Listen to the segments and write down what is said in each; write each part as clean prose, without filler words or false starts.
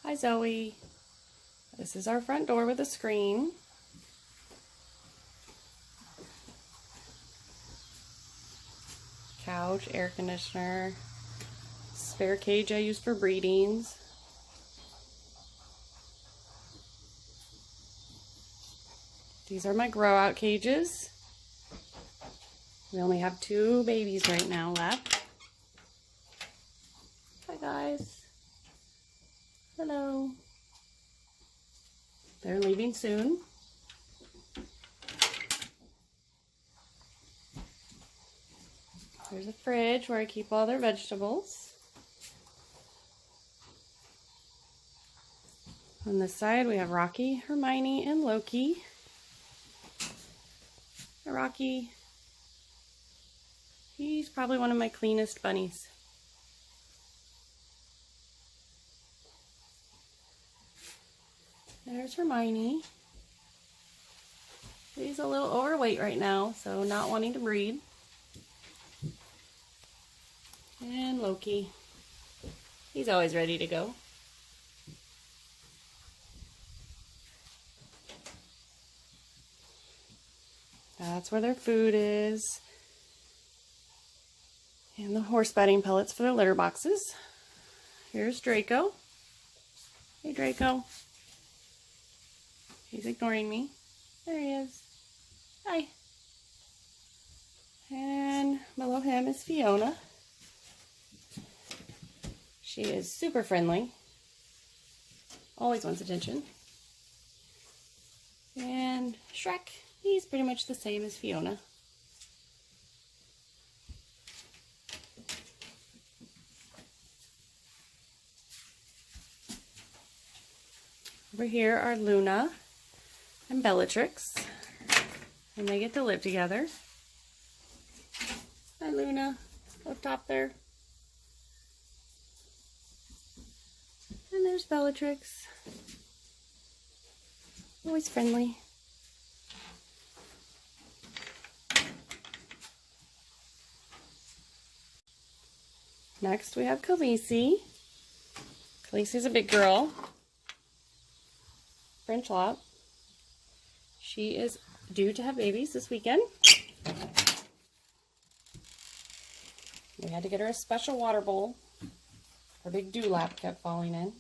Hi, Zoe. This is our front door with a screen. Couch, air conditioner, spare cage I use for breedings. These are my grow out cages. We only have 2 babies right now left. Hi guys. Hello. They're leaving soon. There's a fridge where I keep all their vegetables. On this side we have Rocky, Hermione, and Loki. Hi, Rocky. He's probably one of my cleanest bunnies. There's Hermione. He's a little overweight right now, so not wanting to breed. And Loki. He's always ready to go. That's where their food is. And the horse bedding pellets for their litter boxes. Here's Draco. Hey, Draco. He's ignoring me. There he is. Hi. And below him is Fiona. She is super friendly. Always wants attention. And Shrek. He's pretty much the same as Fiona. Over here are Luna and Bellatrix, and they get to live together. Hi, Luna, up top there. And there's Bellatrix. Always friendly. Next we have Khaleesi. Khaleesi's a big girl. French lop. She is due to have babies this weekend. We had to get her a special water bowl. Her big dewlap kept falling in.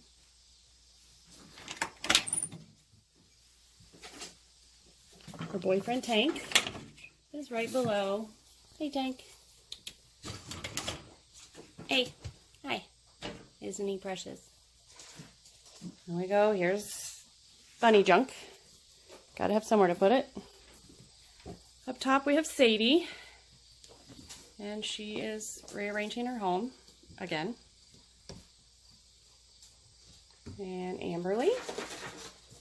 Her boyfriend Tank is right below. Hey, Tank. Hey. Hi. Isn't he precious? There we go. Here's bunny junk. Gotta have somewhere to put it. Up top we have Sadie. And she is rearranging her home again. And Amberly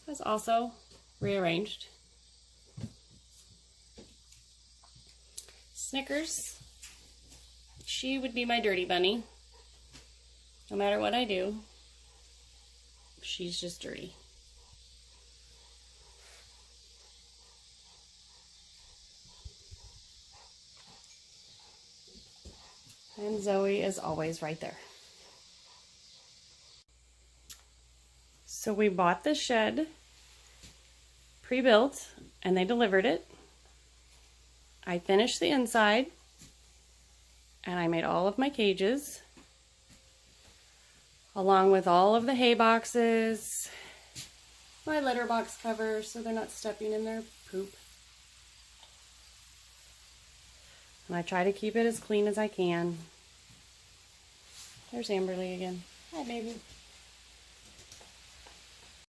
has also rearranged. Snickers. She would be my dirty bunny. No matter what I do, she's just dirty. And Zoe is always right there. So we bought this shed pre-built and they delivered it. I finished the inside and I made all of my cages along with all of the hay boxes, my litter box covers so they're not stepping in their poop. And I try to keep it as clean as I can. There's Amberly again. Hi, baby.